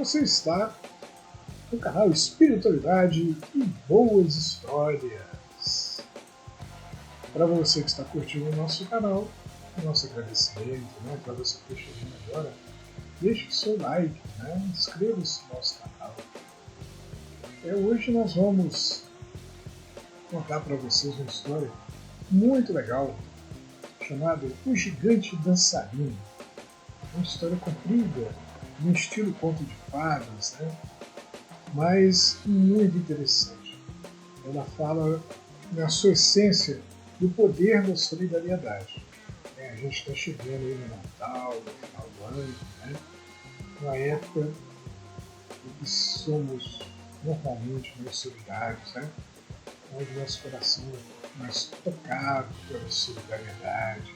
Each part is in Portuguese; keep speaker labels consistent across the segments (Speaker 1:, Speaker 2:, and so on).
Speaker 1: Você está no canal Espiritualidade e Boas Histórias. Para você que está curtindo o nosso canal, nosso agradecimento, para você que está chegando agora, deixe o seu like, inscreva-se no nosso canal. Hoje nós vamos contar para vocês uma história muito legal chamada O Gigante Dançarino. Uma história comprida, no estilo conto de fadas, mas muito interessante. Ela fala, na sua essência, do poder da solidariedade. A gente está chegando aí no Natal, no final do ano, uma época em que somos normalmente mais solidários, onde nosso coração é mais tocado pela solidariedade,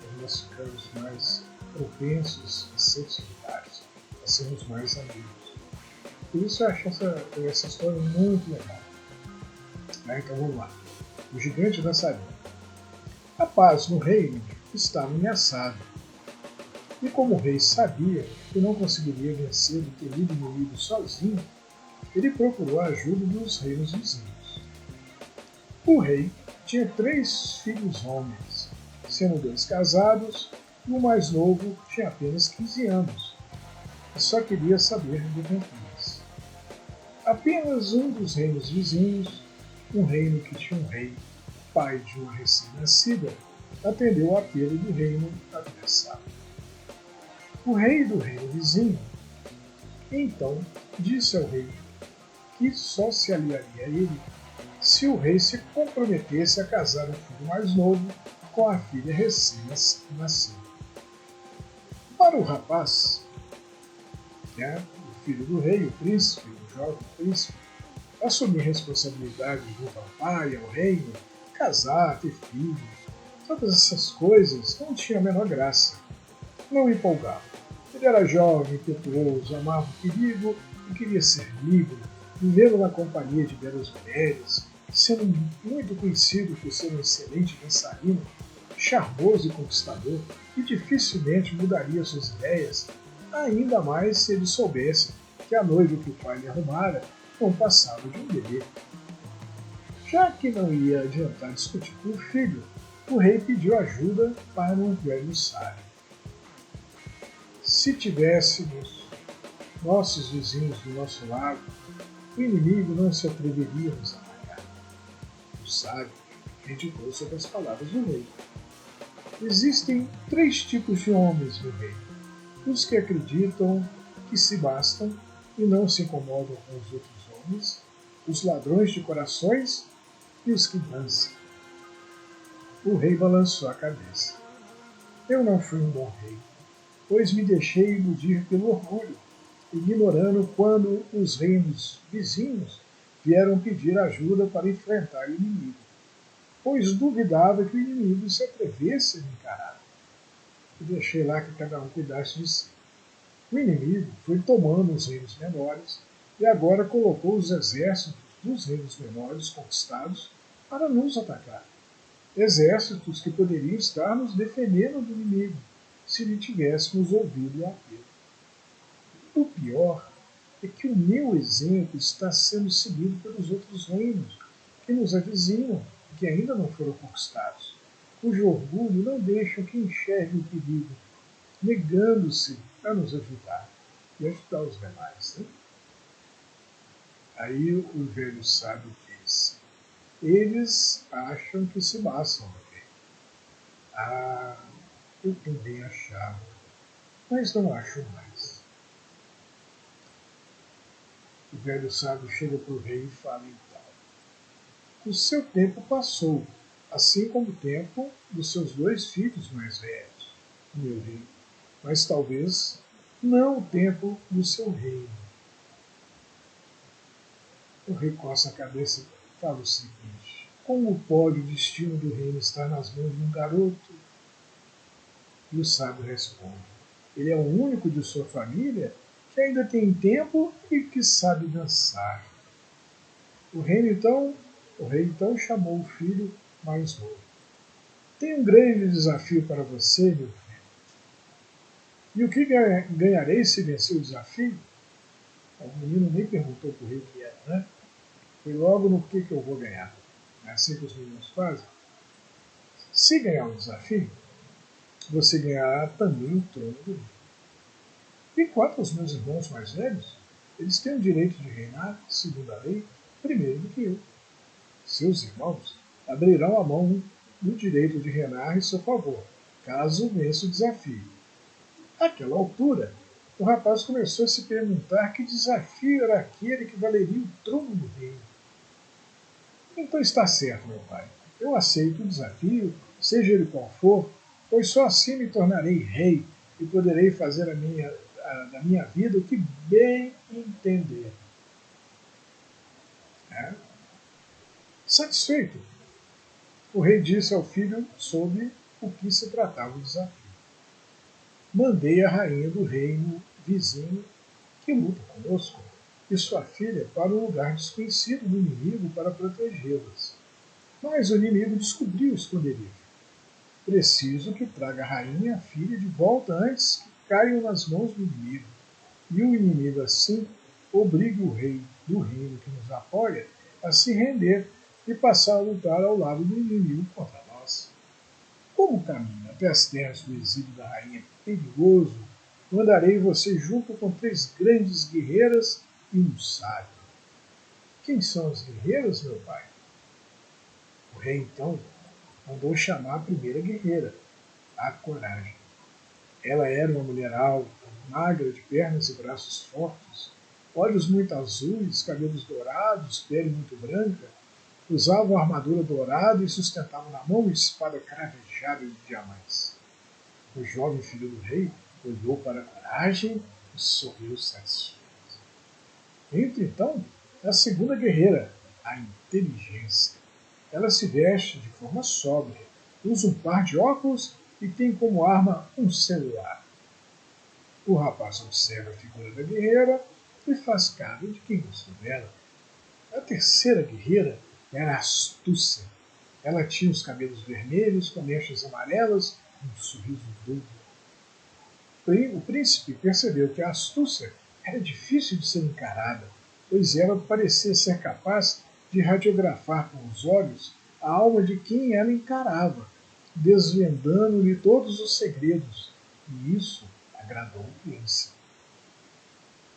Speaker 1: onde nós ficamos mais propensos a ser solidários, a sermos mais amigos. Por isso eu acho essa história muito legal. Então vamos lá. O Gigante Dançarino. A paz no reino estava ameaçada. E como o rei sabia que não conseguiria vencer o temido inimigo sozinho, ele procurou a ajuda dos reinos vizinhos. O rei tinha 3 filhos homens, sendo 2 casados, e o mais novo tinha apenas 15 anos, e só queria saber de aventuras. Apenas um dos reinos vizinhos, um reino que tinha um rei, pai de uma recém-nascida, atendeu o apelo do reino adversário. O rei do reino vizinho, então, disse ao rei que só se aliaria a ele se o rei se comprometesse a casar o filho mais novo com a filha recém-nascida. Para o rapaz, o filho do rei, o príncipe, o jovem príncipe, assumir responsabilidade junto ao pai, ao reino, casar, ter filhos, todas essas coisas não tinham a menor graça, não empolgava. Ele era jovem, impetuoso, amava o perigo e queria ser livre, vivendo na companhia de belas mulheres, sendo muito conhecido por ser um excelente dançarino, charmoso e conquistador, e dificilmente mudaria suas ideias, ainda mais se ele soubesse que a noiva que o pai lhe arrumara não passava de um bebê. Já que não ia adiantar discutir com o filho, o rei pediu ajuda para um velho sábio. Se tivéssemos nossos vizinhos do nosso lado, o inimigo não se atreveria a nos atacar. O sábio medicou sobre as palavras do rei. Existem 3 tipos de homens, meu rei. Os que acreditam que se bastam e não se incomodam com os outros homens, os ladrões de corações e os que dançam. O rei balançou a cabeça. Eu não fui um bom rei, pois me deixei iludir pelo orgulho, ignorando quando os reinos vizinhos vieram pedir ajuda para enfrentar o inimigo, pois duvidava que o inimigo se atrevesse a me encarar. E deixei lá que cada um cuidasse de si. O inimigo foi tomando os reinos menores e agora colocou os exércitos dos reinos menores conquistados para nos atacar. Exércitos que poderiam estar nos defendendo do inimigo, se lhe tivéssemos ouvido o apelo. O pior é que o meu exemplo está sendo seguido pelos outros reinos, que nos avizinham, que ainda não foram conquistados, cujo orgulho não deixa que enxergue o perigo, negando-se a nos ajudar e ajudar os demais. Aí o velho sábio disse, eles acham que se bastam, meu bem. Ah, eu também achava, mas não acho mais. O velho sábio chega para o rei e fala então, o seu tempo passou, assim como o tempo dos seus 2 filhos mais velhos, meu rei, mas talvez não o tempo do seu reino. O rei coça a cabeça e fala o seguinte, como pode o destino do reino estar nas mãos de um garoto? E o sábio responde, ele é o único de sua família que ainda tem tempo e que sabe dançar. O rei então chamou o filho mais novo. Tenho um grande desafio para você, meu filho. E o que ganharei se vencer o desafio? O menino nem perguntou para o rei o que era, né? Foi logo no que eu vou ganhar. É assim que os meninos fazem. Se ganhar um desafio, você ganhará também o trono do rei. Enquanto os meus irmãos mais velhos, eles têm o direito de reinar, segundo a lei, primeiro do que eu. Seus irmãos abrirão a mão do direito de reinar em seu favor, caso vença o desafio. Àquela altura, o rapaz começou a se perguntar que desafio era aquele que valeria o trono do reino. Então está certo, meu pai. Eu aceito o desafio, seja ele qual for, pois só assim me tornarei rei e poderei fazer da minha vida o que bem entender. É? Satisfeito, o rei disse ao filho sobre o que se tratava o desafio. Mandei a rainha do reino vizinho que luta conosco e sua filha para um lugar desconhecido do inimigo para protegê-las. Mas o inimigo descobriu o esconderijo. Preciso que traga a rainha e a filha de volta antes que caiam nas mãos do inimigo. E o inimigo assim obrigue o rei do reino que nos apoia a se render e passar a lutar ao lado do inimigo contra nós. Como o caminho até as terras do exílio da rainha é perigoso, mandarei você junto com 3 grandes guerreiras e um sábio. Quem são as guerreiras, meu pai? O rei então mandou chamar a primeira guerreira, a Coragem. Ela era uma mulher alta, magra, de pernas e braços fortes, olhos muito azuis, cabelos dourados, pele muito branca, usava uma armadura dourada e sustentava na mão uma espada cravejada de diamantes. O jovem filho do rei olhou para a Coragem e sorriu satisfeito. Entra então a segunda guerreira, a Inteligência. Ela se veste de forma sóbria, usa um par de óculos e tem como arma um celular. O rapaz observa a figura da guerreira e faz cara de quem gostou dela. A terceira guerreira era a Astúcia. Ela tinha os cabelos vermelhos com mechas amarelas e um sorriso duro. O príncipe percebeu que a astúcia era difícil de ser encarada, pois ela parecia ser capaz de radiografar com os olhos a alma de quem ela encarava, desvendando-lhe todos os segredos, e isso agradou o príncipe.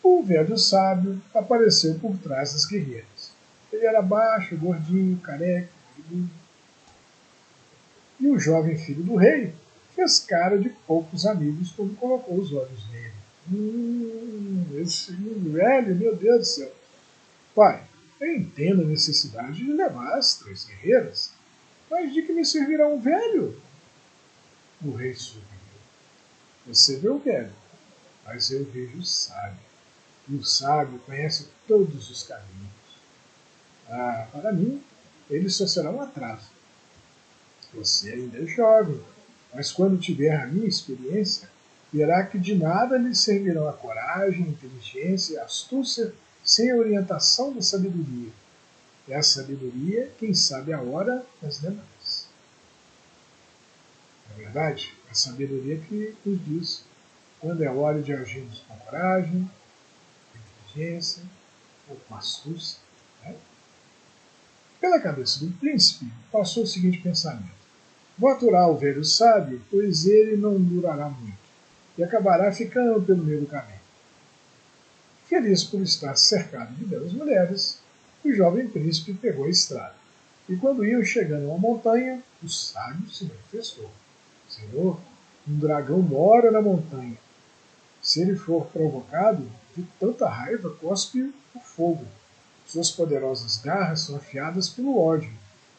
Speaker 1: O velho sábio apareceu por trás das guerreiras. Ele era baixo, gordinho, careca, e o jovem filho do rei fez cara de poucos amigos quando colocou os olhos nele. Esse velho, meu Deus do céu. Pai, eu entendo a necessidade de levar as 3 guerreiras, mas de que me servirá um velho? O rei sorriu. Você vê o velho, mas eu vejo o sábio. E o sábio conhece todos os caminhos. Ah, para mim, ele só será um atraso. Você ainda é jovem, mas quando tiver a minha experiência, verá que de nada lhe servirão a coragem, a inteligência e a astúcia sem a orientação da sabedoria. É a sabedoria quem sabe a hora das demais. Na verdade, é a sabedoria que nos diz quando é hora de agirmos com coragem, com inteligência ou com astúcia. Né? Pela cabeça do príncipe passou o seguinte pensamento: vou aturar o velho sábio, pois ele não durará muito, e acabará ficando pelo meio do caminho. Feliz por estar cercado de belas mulheres, o jovem príncipe pegou a estrada. E quando iam chegando a uma montanha, o sábio se manifestou. Senhor, um dragão mora na montanha. Se ele for provocado, de tanta raiva cospe o fogo. Suas poderosas garras são afiadas pelo ódio,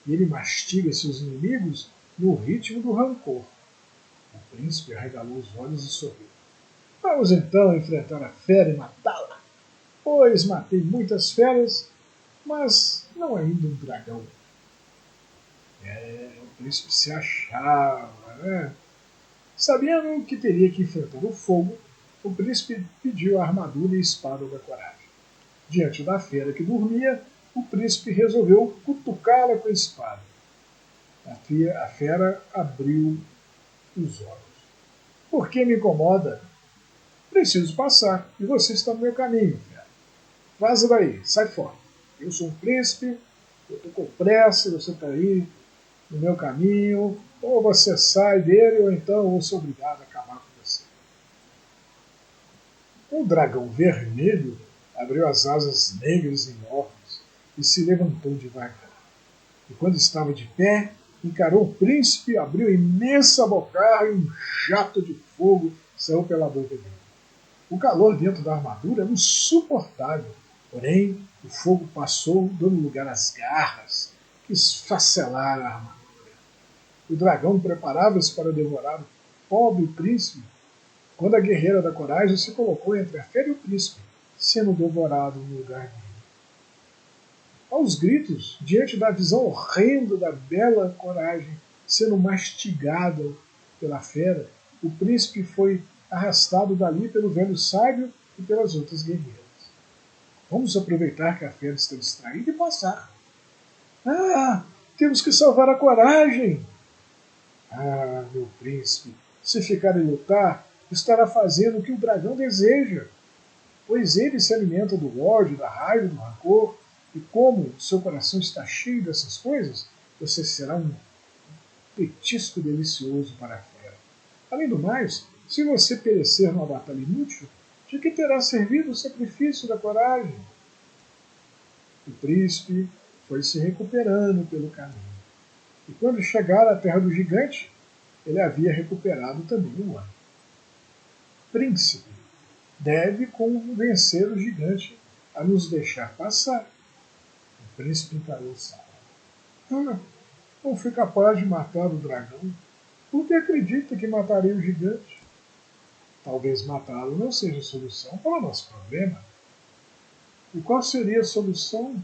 Speaker 1: e ele mastiga seus inimigos no ritmo do rancor. O príncipe arregalou os olhos e sorriu. Vamos então enfrentar a fera e matá-la, pois matei muitas feras, mas não ainda um dragão. O príncipe se achava, né? Sabendo que teria que enfrentar o fogo, o príncipe pediu a armadura e a espada da coragem. Diante da fera que dormia, o príncipe resolveu cutucá-la com a espada. A fera abriu os olhos. Por que me incomoda? Preciso passar, e você está no meu caminho, fera. Vaza daí, sai fora. Eu sou um príncipe, eu estou com pressa, você está aí no meu caminho, ou você sai dele, ou então eu vou ser obrigado a acabar com você. O dragão vermelho abriu as asas negras e enormes e se levantou devagar. E quando estava de pé, encarou o príncipe, abriu imensa bocarra e um jato de fogo saiu pela boca dele. O calor dentro da armadura era insuportável, porém o fogo passou, dando lugar às garras que esfacelaram a armadura. O dragão preparava-se para devorar o pobre príncipe, quando a guerreira da coragem se colocou entre a fera e o príncipe, sendo devorado no lugar dele. Aos gritos, diante da visão horrenda da bela coragem sendo mastigada pela fera, o príncipe foi arrastado dali pelo velho sábio e pelas outras guerreiras. Vamos aproveitar que a fera está distraída e passar. Ah, temos que salvar a coragem! Ah, meu príncipe, se ficar e lutar, estará fazendo o que o dragão deseja, pois ele se alimenta do ódio, da raiva, do rancor, e como seu coração está cheio dessas coisas, você será um petisco delicioso para a fera. Além do mais, se você perecer numa batalha inútil, de que terá servido o sacrifício da coragem? O príncipe foi se recuperando pelo caminho. E quando chegar à terra do gigante, ele havia recuperado também o ânimo. Príncipe, deve convencer o gigante a nos deixar passar. O príncipe encarou o sábio. Não fui capaz de matar o dragão. Por que acredita que matarei o gigante? Talvez matá-lo não seja a solução para o nosso problema. E qual seria a solução?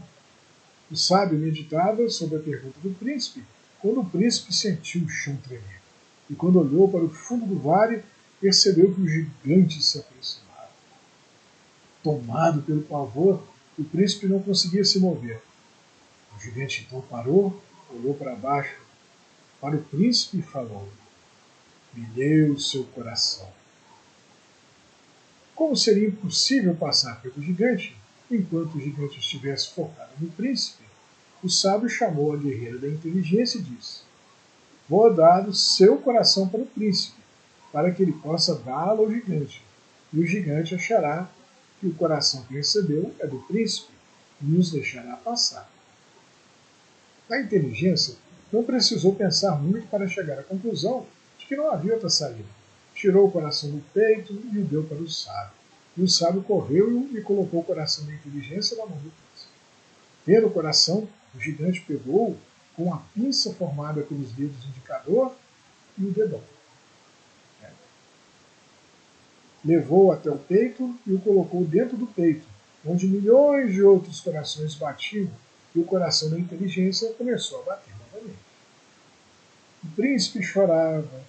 Speaker 1: O sábio meditava sobre a pergunta do príncipe, quando o príncipe sentiu o chão tremer. E quando olhou para o fundo do vale, percebeu que o gigante se aproximava. Tomado pelo pavor, o príncipe não conseguia se mover. O gigante então parou, olhou para baixo para o príncipe e falou: me dê o seu coração. Como seria impossível passar pelo gigante enquanto o gigante estivesse focado no príncipe, o sábio chamou a guerreira da inteligência e disse: vou dar o seu coração para o príncipe, para que ele possa dá-lo ao gigante. E o gigante achará que o coração que recebeu é do príncipe e nos deixará passar. A inteligência não precisou pensar muito para chegar à conclusão de que não havia outra saída. Tirou o coração do peito e o deu para o sábio. E o sábio correu e colocou o coração da inteligência na mão do príncipe. Vendo o coração, o gigante pegou com a pinça formada pelos dedos indicador e o dedão. Levou até o peito e o colocou dentro do peito, onde milhões de outros corações batiam, e o coração da inteligência começou a bater novamente. O príncipe chorava,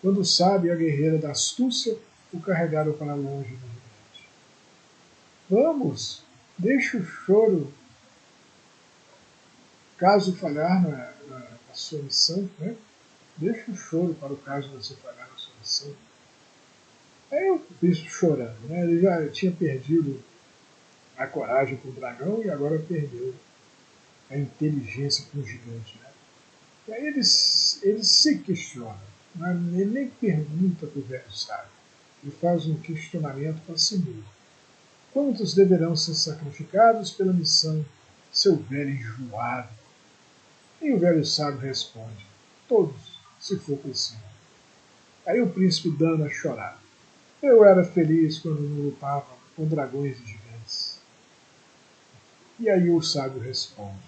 Speaker 1: quando o sábio e a guerreira da astúcia o carregaram para longe do gigante. Vamos, deixe o choro, caso falhar na sua missão, né? Deixe o choro para o caso de você falhar na sua missão. Aí o príncipe chorando, né? Ele já tinha perdido a coragem com o dragão e agora perdeu a inteligência com o gigante. Né? E aí ele se questiona, né? Ele nem pergunta para o velho sábio, ele faz um questionamento para si mesmo. Quantos deverão ser sacrificados pela missão, seu velho enjoado? E o velho sábio responde: todos, se for preciso. Aí o príncipe dando a chorar. Eu era feliz quando não lutava com dragões e gigantes. E aí o sábio responde: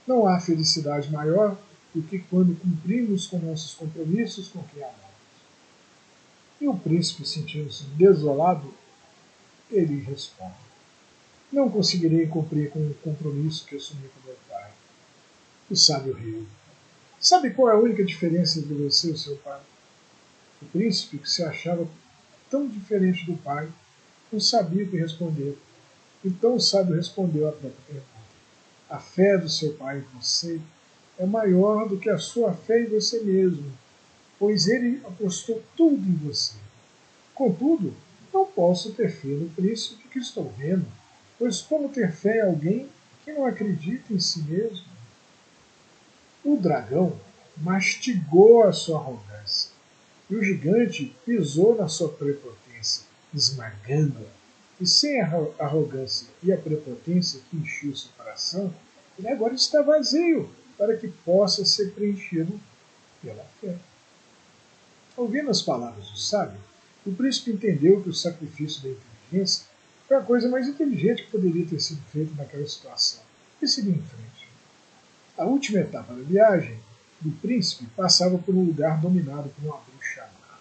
Speaker 1: não há felicidade maior do que quando cumprimos com nossos compromissos com quem amamos. E o príncipe, sentindo-se desolado, ele responde: não conseguirei cumprir com o compromisso que assumi com meu pai. O sábio riu. Sabe qual é a única diferença entre você e o seu pai? O príncipe, que se achava tão diferente do pai, não sabia o que responder. Então o sábio respondeu à própria pergunta: a fé do seu pai em você é maior do que a sua fé em você mesmo, pois ele apostou tudo em você. Contudo, não posso ter fé no príncipe que estou vendo. pois como ter fé em alguém que não acredita em si mesmo? O dragão mastigou a sua arrogância, e o gigante pisou na sua prepotência, esmagando-a. E sem a arrogância e a prepotência que enchiam seu coração, ele agora está vazio, para que possa ser preenchido pela fé. Ouvindo as palavras do sábio, o príncipe entendeu que o sacrifício da inteligência foi a coisa mais inteligente que poderia ter sido feita naquela situação, e seguiu em frente. A última etapa da viagem do príncipe passava por um lugar dominado por uma bruxa má.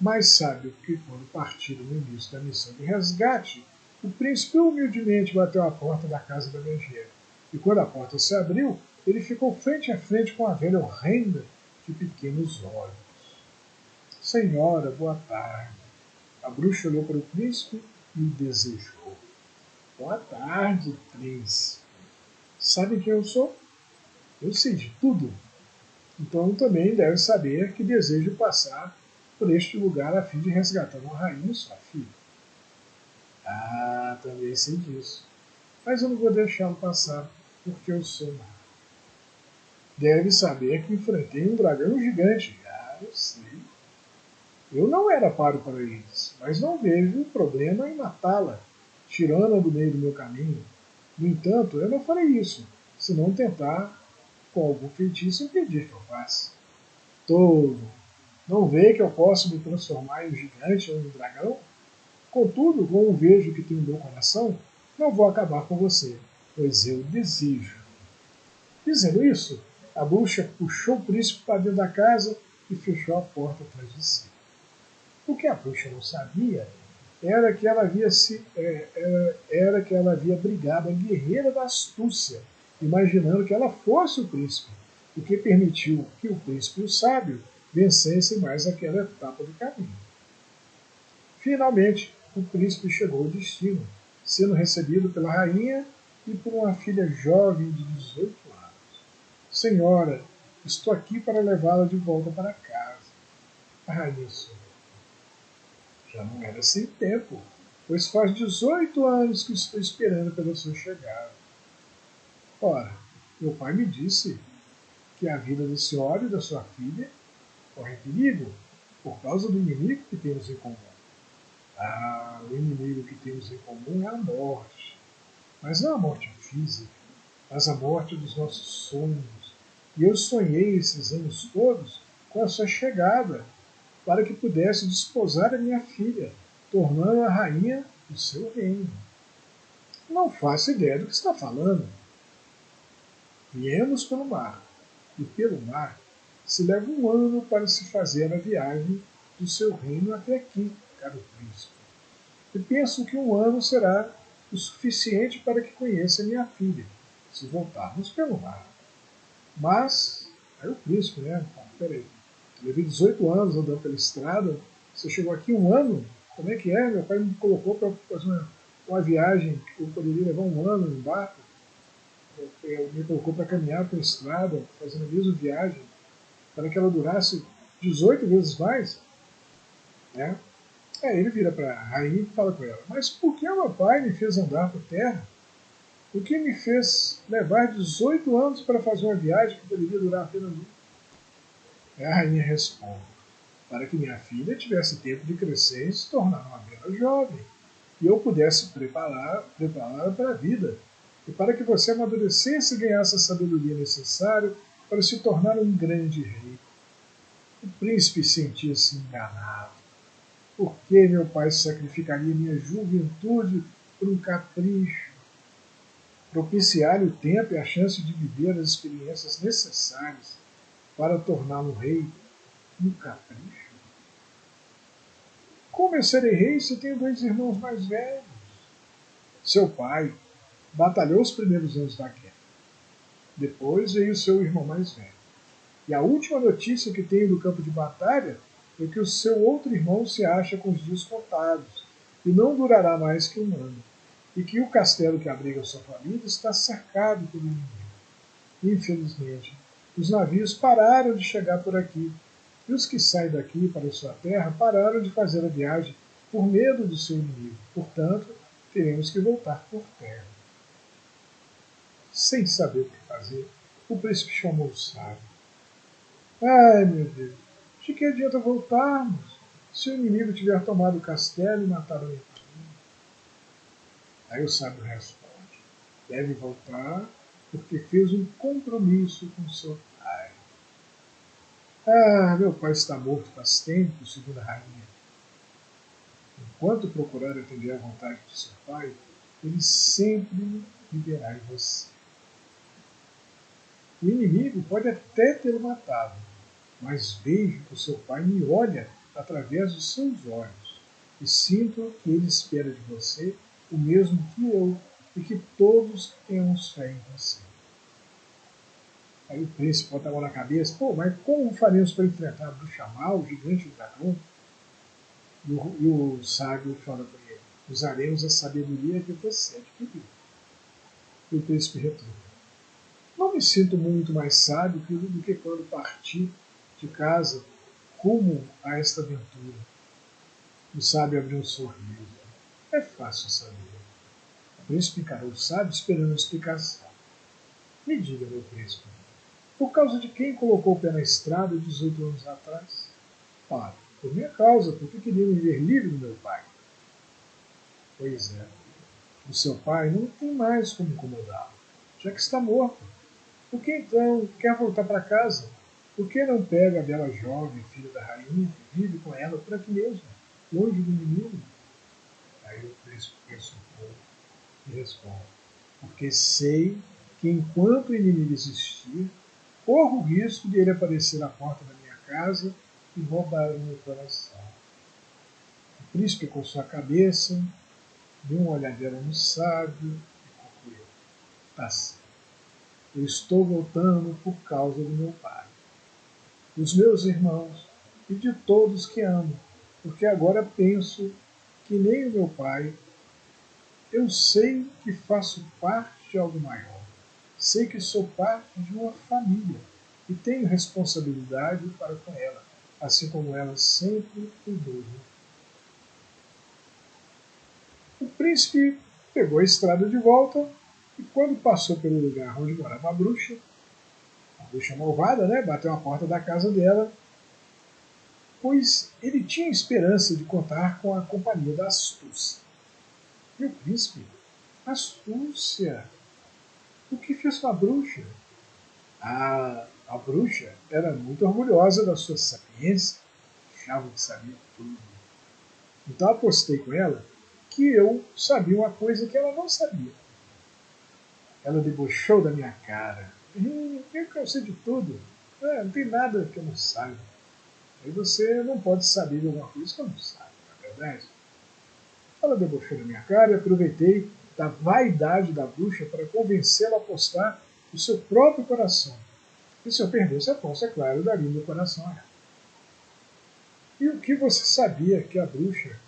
Speaker 1: Mais sábio que quando partiram no início da missão de resgate, o príncipe humildemente bateu à porta da casa da megera, e quando a porta se abriu, ele ficou frente a frente com a velha horrenda de pequenos olhos. Senhora, boa tarde. A bruxa olhou para o príncipe e o desejou. Boa tarde, príncipe. Sabe quem eu sou? Eu sei de tudo. Então também deve saber que desejo passar por este lugar a fim de resgatar uma rainha e sua filha. Ah, também sei disso. Mas eu não vou deixá-lo passar, porque eu sou má. Deve saber que enfrentei um dragão gigante. Ah, eu sei. Eu não era páreo para eles, mas não vejo problema em matá-la, tirando-a do meio do meu caminho. No entanto, eu não farei isso, se não tentar, com algum feitiço, impedir que eu faça. Tolo, não vê que eu posso me transformar em um gigante ou em um dragão? Contudo, como vejo que tem um bom coração, não vou acabar com você, pois eu desejo. Dizendo isso, a bruxa puxou o príncipe para dentro da casa e fechou a porta atrás de si. O que a bruxa não sabia era que ela havia brigado a guerreira da astúcia, imaginando que ela fosse o príncipe, o que permitiu que o príncipe e o sábio vencessem mais aquela etapa do caminho. Finalmente, o príncipe chegou ao destino, sendo recebido pela rainha e por uma filha jovem de 18 anos. Senhora, estou aqui para levá-la de volta para casa. A rainha sorriu. Já não era sem tempo, pois faz 18 anos que estou esperando pela sua chegada. Ora, meu pai me disse que a vida da senhora e da sua filha corre perigo por causa do inimigo que temos em comum. Ah, o inimigo que temos em comum é a morte. Mas não a morte física, mas a morte dos nossos sonhos. E eu sonhei esses anos todos com a sua chegada, para que pudesse desposar a minha filha, tornando-a rainha do seu reino. Não faço ideia do que está falando. Viemos pelo mar, e pelo mar se leva um ano para se fazer a viagem do seu reino até aqui, caro príncipe. E penso que um ano será o suficiente para que conheça minha filha, se voltarmos pelo mar. Mas, aí o príncipe, né? Peraí, eu levei 18 anos andando pela estrada, você chegou aqui um ano? Como é que é? Meu pai me colocou para fazer uma viagem que eu poderia levar um ano em barco. Me colocou para caminhar pela estrada, fazendo a mesma viagem, para que ela durasse 18 vezes mais. Né? Aí ele vira para a rainha e fala com ela: Mas por que meu pai me fez andar por terra? O que me fez levar 18 anos para fazer uma viagem que poderia durar apenas um? Aí a rainha responde: Para que minha filha tivesse tempo de crescer e se tornar uma bela jovem, e eu pudesse prepará-la para a vida, e para que você amadurecesse e ganhasse a sabedoria necessária para se tornar um grande rei. O príncipe sentia-se enganado. Por que meu pai sacrificaria minha juventude por um capricho? Propiciar-lhe o tempo e a chance de viver as experiências necessárias para torná-lo rei, um capricho? Como eu serei rei se tenho dois irmãos mais velhos? Seu pai batalhou os primeiros anos da guerra. Depois veio seu irmão mais velho. E a última notícia que tenho do campo de batalha é que o seu outro irmão se acha com os dias contados e não durará mais que um ano, e que o castelo que abriga sua família está cercado pelo inimigo. Infelizmente, os navios pararam de chegar por aqui, e os que saem daqui para sua terra pararam de fazer a viagem por medo do seu inimigo. Portanto, teremos que voltar por terra. Sem saber o que fazer, o príncipe chamou o sábio. Ai, meu Deus, de que adianta voltarmos se o inimigo tiver tomado o castelo e matado a minha família? Aí o sábio responde: deve voltar porque fez um compromisso com seu pai. Ah, meu pai está morto faz tempo, segundo a rainha. Enquanto procurar atender à vontade de seu pai, ele sempre viverá em você. O inimigo pode até tê-lo matado, mas vejo que o seu pai me olha através dos seus olhos e sinto que ele espera de você o mesmo que eu e que todos temos fé em você. Aí o príncipe bota a mão na cabeça: pô, mas como faremos para enfrentar a bruxa mal, o gigante e o dragão? E o sábio fala para ele: usaremos a sabedoria que você adquiriu. E o príncipe retruca: não me sinto muito mais sábio do que quando parti de casa rumo a esta aventura. O sábio abriu um sorriso. É fácil saber. O príncipe encarou o sábio esperando uma explicação. Me diga, meu príncipe, por causa de quem colocou o pé na estrada 18 anos atrás? Ora, por minha causa, porque queria me ver livre do meu pai. Pois é, o seu pai não tem mais como incomodá-lo, já que está morto. Por que então quer voltar para casa? Por que não pega a bela jovem, filha da rainha, e vive com ela por aqui mesmo, longe do inimigo? Aí o príncipe pensa um pouco e responde: porque sei que enquanto o inimigo existir, corro o risco de ele aparecer na porta da minha casa e roubar o meu coração. O príncipe coçou a cabeça, deu uma olhadela no sábio e concluiu: tá certo. Eu estou voltando por causa do meu pai, dos meus irmãos e de todos que amo, porque agora penso que nem o meu pai, eu sei que faço parte de algo maior, sei que sou parte de uma família e tenho responsabilidade para com ela, assim como ela sempre cuidou de mim. O príncipe pegou a estrada de volta e, quando passou pelo lugar onde morava a bruxa malvada, né, bateu à porta da casa dela, pois ele tinha esperança de contar com a companhia da astúcia. E o príncipe: astúcia? O que fez com a bruxa? A bruxa era muito orgulhosa da sua sapiência, achava que sabia tudo. Então apostei com ela que eu sabia uma coisa que ela não sabia. Ela debochou da minha cara. Eu sei de tudo. Não tem nada que eu não saiba. Aí você não pode saber de alguma coisa que eu não saiba, não é verdade? Ela debochou da minha cara e aproveitei da vaidade da bruxa para convencê-la a apostar o seu próprio coração. E se eu perdesse a aposta, é claro, eu daria meu coração a ela. E o que você sabia que a bruxa,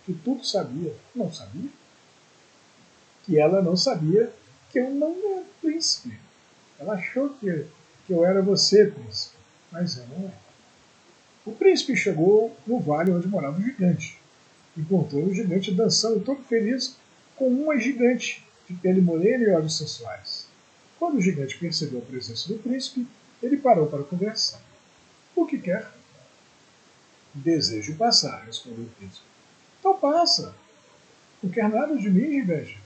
Speaker 1: que tudo sabia, não sabia? Que ela não sabia que eu não era príncipe. Ela achou que eu era você, príncipe, mas eu não era. O príncipe chegou no vale onde morava o gigante. Encontrou o gigante dançando todo feliz com uma gigante de pele morena e olhos sensuais. Quando o gigante percebeu a presença do príncipe, ele parou para conversar. O que quer? Desejo passar, respondeu o príncipe. Então passa. Não quer nada de mim, gigante?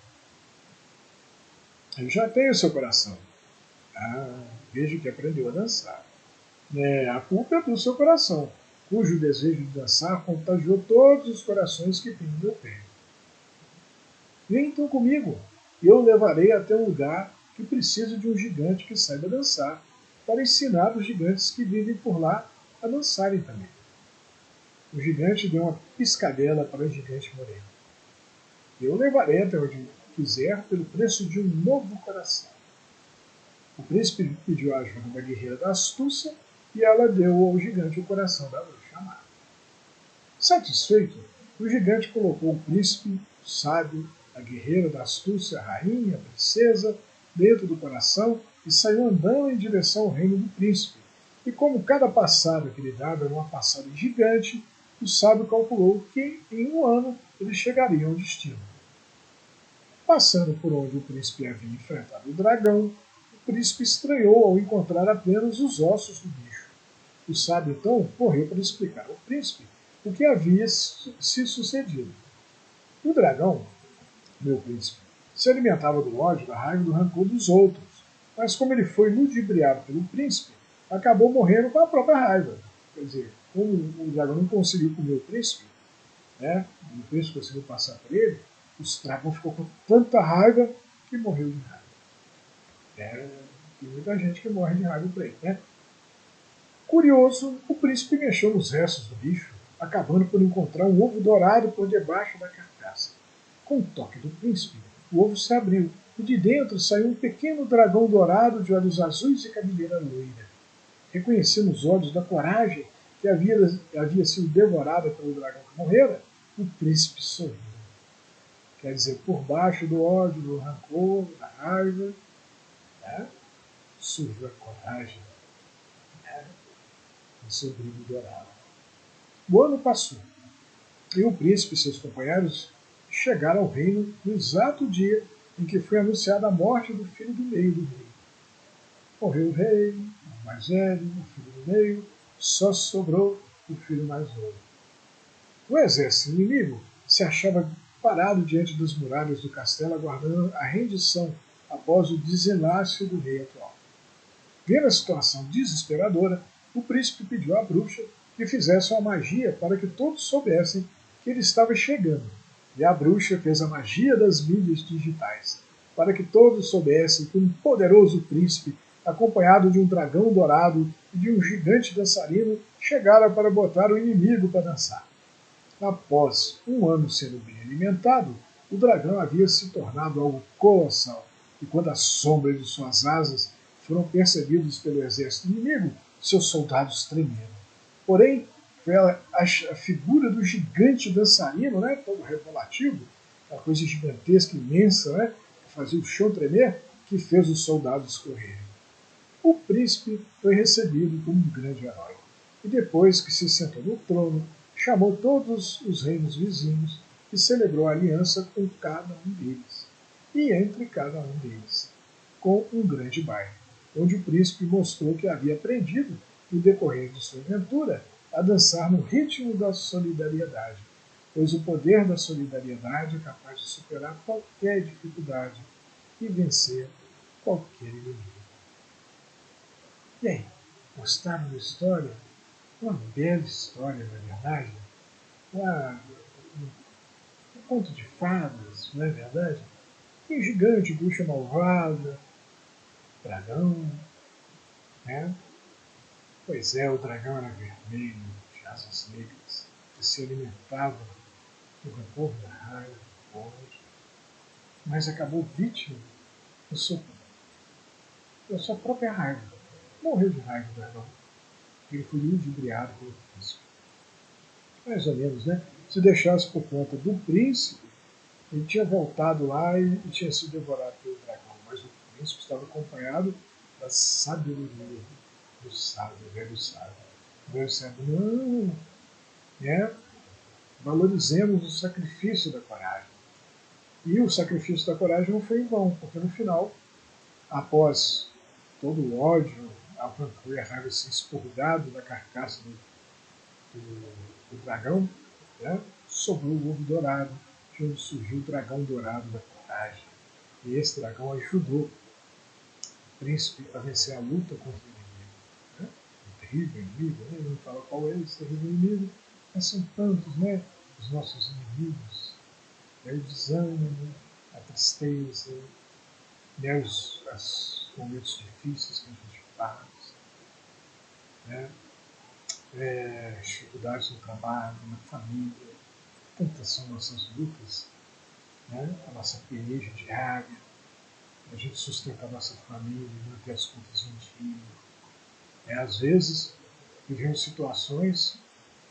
Speaker 1: Eu já tenho seu coração. Ah, vejo que aprendeu a dançar. A culpa é do seu coração, cujo desejo de dançar contagiou todos os corações que tem no meu peito. Vem então comigo, e eu levarei até um lugar que precisa de um gigante que saiba dançar, para ensinar os gigantes que vivem por lá a dançarem também. O gigante deu uma piscadela para o gigante moreno. Eu levarei até onde quiser pelo preço de um novo coração. O príncipe pediu a ajuda da guerreira da astúcia e ela deu ao gigante o coração da bruxa amada. Satisfeito, o gigante colocou o príncipe, o sábio, a guerreira da astúcia, a rainha, a princesa, dentro do coração e saiu andando em direção ao reino do príncipe. E como cada passada que lhe dava era uma passada gigante, o sábio calculou que em um ano ele chegaria ao destino. Passando por onde o príncipe havia enfrentado o dragão, o príncipe estranhou ao encontrar apenas os ossos do bicho. O sábio, então, correu para explicar ao príncipe o que havia se sucedido. O dragão, meu príncipe, se alimentava do ódio, da raiva e do rancor dos outros, mas como ele foi ludibriado pelo príncipe, acabou morrendo com a própria raiva. Quer dizer, como o dragão não conseguiu comer o príncipe, né, e o príncipe conseguiu passar por ele, o dragão ficou com tanta raiva que morreu de raiva. Tem muita gente que morre de raiva por ele, né? Curioso, o príncipe mexeu nos restos do bicho, acabando por encontrar um ovo dourado por debaixo da carcaça. Com o toque do príncipe, o ovo se abriu e de dentro saiu um pequeno dragão dourado de olhos azuis e cabeleira loira. Reconhecendo os olhos da coragem que havia sido devorada pelo dragão que morrera, o príncipe sorriu. Quer dizer, por baixo do ódio, do rancor, da raiva, né, surgiu a coragem, né, do seu brilho dourado. O ano passou e o príncipe e seus companheiros chegaram ao reino no exato dia em que foi anunciada a morte do filho do meio do rei. Morreu o rei, o mais velho, o filho do meio, só sobrou o filho mais novo. O exército inimigo se achava parado diante das muralhas do castelo, aguardando a rendição após o desenlace do rei atual. Vendo a situação desesperadora, o príncipe pediu à bruxa que fizesse uma magia para que todos soubessem que ele estava chegando. E a bruxa fez a magia das mídias digitais, para que todos soubessem que um poderoso príncipe, acompanhado de um dragão dourado e de um gigante dançarino, chegara para botar o inimigo para dançar. Após um ano sendo bem alimentado, o dragão havia se tornado algo colossal, e quando a sombra de suas asas foram percebidos pelo exército inimigo, seus soldados tremeram. Porém, foi a figura do gigante dançarino, né, todo revelativo, uma coisa gigantesca, imensa, né, que fazia o chão tremer, que fez os soldados correrem. O príncipe foi recebido como um grande herói, e depois que se sentou no trono, chamou todos os reinos vizinhos e celebrou a aliança com cada um deles, e entre cada um deles, com um grande baile, onde o príncipe mostrou que havia aprendido, no decorrer de sua aventura, a dançar no ritmo da solidariedade, pois o poder da solidariedade é capaz de superar qualquer dificuldade e vencer qualquer inimigo. E aí, gostaram da história? Uma bela história, na verdade. Um conto de fadas, não é verdade? Tem gigante, bruxa malvada, dragão, né? Pois é, o dragão era vermelho, de asas negras, que se alimentava do rancor, da raiva, do ódio, mas acabou vítima da sua própria raiva. Morreu de raiva do dragão. Ele foi ludibriado pelo príncipe. Mais ou menos, né? Se deixasse por conta do príncipe, ele tinha voltado lá e tinha sido devorado pelo dragão, mas o príncipe estava acompanhado da sabedoria do sábio, do velho sábio. O velho sábio, não, né? Valorizemos o sacrifício da coragem. E o sacrifício da coragem não foi em vão, porque no final, após todo o ódio, a rancor e a raiva ser expurgado da carcaça do dragão, né, sobrou o ovo dourado, de onde surgiu o dragão dourado da coragem. E esse dragão ajudou o príncipe a vencer a luta contra o inimigo. Né? Um terrível inimigo, né? Não fala qual é esse terrível inimigo, mas são tantos, né? Os nossos inimigos. Né? O desânimo, a tristeza, né? Os momentos difíceis que a gente passa. Né? Dificuldades no trabalho, na família. Tantas são nossas lutas, né? A nossa peleja diária, a gente sustenta a nossa família, manter as contas em dia. Às vezes, vivemos situações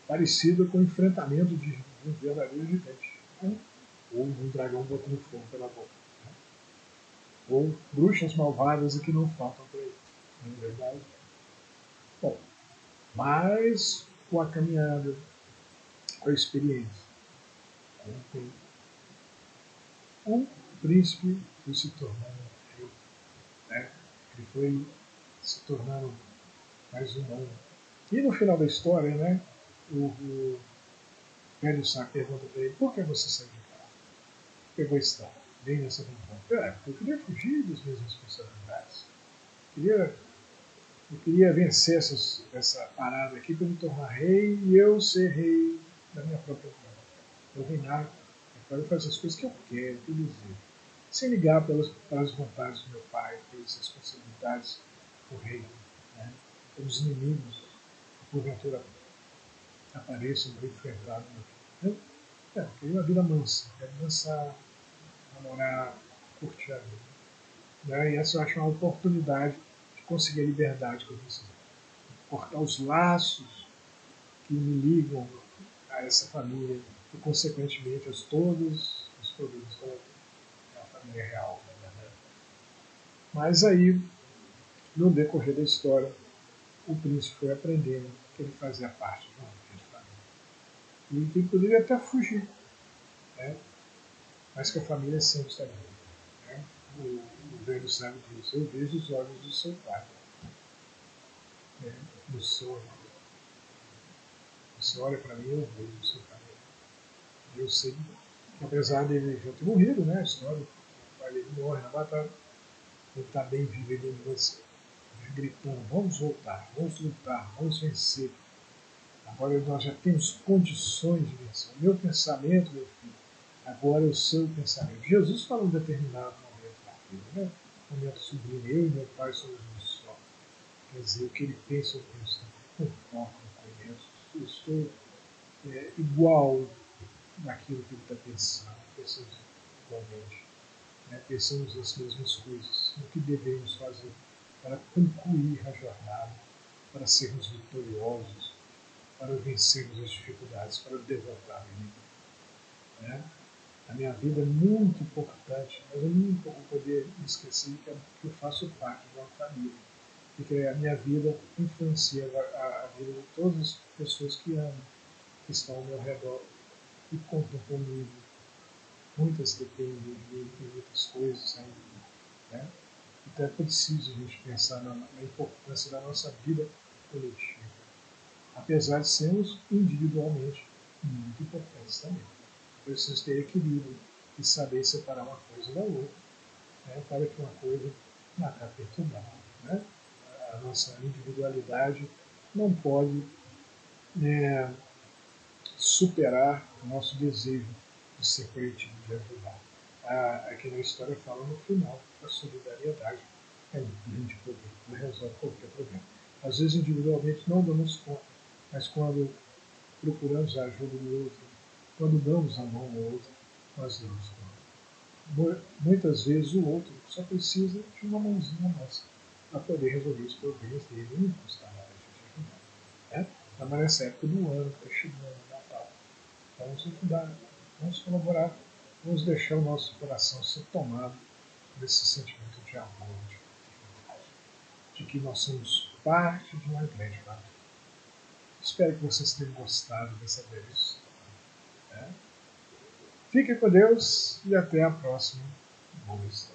Speaker 1: parecidas com o enfrentamento de um verdadeiro gigante, né? Ou um dragão botando fogo pela boca, né? Ou bruxas malvadas e que não faltam por aí, não é verdade? Bom, mas com a caminhada, com a experiência, com o tempo, príncipe foi se tornando um rei, né? Ele foi se tornando mais humano. E no final da história, né, o velho sábio pergunta para ele: por que você saiu de casa? Por que eu vou estar bem nessa região? Porque eu queria fugir das minhas responsabilidades. Queria Eu queria vencer essa parada aqui para me tornar rei e eu ser rei da minha própria vida. Eu reinar, eu quero fazer as coisas que eu quero, que eu desejo. Sem ligar pelas vontades do meu pai, pelas responsabilidades do rei, né? Pelos inimigos que porventura apareçam para enfrentar no meu vida. Eu queria uma vida mansa, quero dançar, namorar, curtir a vida. Né? E essa eu acho uma oportunidade de conseguir a liberdade que eu preciso. Cortar os laços que me ligam a essa família e, consequentemente, a todos os problemas da família real. Né? Mas aí, no decorrer da história, o príncipe foi aprendendo que ele fazia parte de uma grande família. E que ele poderia até fugir, né? Mas que a família sempre estaria. Né? O velho sábio diz: eu vejo os olhos do seu pai, né? Do sonho. Você olha para mim, eu vejo o seu pai. Eu sei que, apesar dele já ter morrido, né, a história, o pai dele morre na batalha, ele está bem vivo dentro de você, gritando: vamos voltar, vamos lutar, vamos vencer. Agora nós já temos condições de vencer. O meu pensamento, meu filho, agora é o seu pensamento. Jesus falou em determinado momento na vida, né? Momento sublime, eu e meu pai somos um só. Quer dizer, o que ele pensa, eu penso. Concordo, conheço, eu estou igual naquilo que ele está pensando, pensamos igualmente, né? Pensamos as mesmas coisas, no que devemos fazer para concluir a jornada, para sermos vitoriosos, para vencermos as dificuldades, para derrotar a vida. Né? A minha vida é muito importante, mas eu nunca vou poder esquecer que eu faço parte de uma família, e que a minha vida influencia a vida de todas as pessoas que amam, que estão ao meu redor e contam comigo. Muitas dependem de mim, de muitas coisas ainda. Né? Então é preciso a gente pensar na importância da nossa vida coletiva, apesar de sermos individualmente muito importantes também. Preciso ter equilíbrio e saber separar uma coisa da outra, né? Para que uma coisa não acabe perturbando. Né? A nossa individualidade não pode superar o nosso desejo de ser coletivo, de ajudar. Aqui na história fala no final que a solidariedade é um grande poder, ela resolve qualquer problema. Às vezes individualmente não damos conta, mas quando procuramos a ajuda do outro, quando damos a mão ao outro, nós damos conta. Muitas vezes o outro só precisa de uma mãozinha nossa para poder resolver os problemas dele e não custa nada a gente ajudar. Né? Mas nessa época do ano que está chegando o Natal, vamos ajudar, vamos colaborar, vamos deixar o nosso coração ser tomado desse sentimento de amor, de fraternidade, de que nós somos parte de uma grande família. Espero que vocês tenham gostado dessa breve história. Né? Fique com Deus e até a próxima boa história.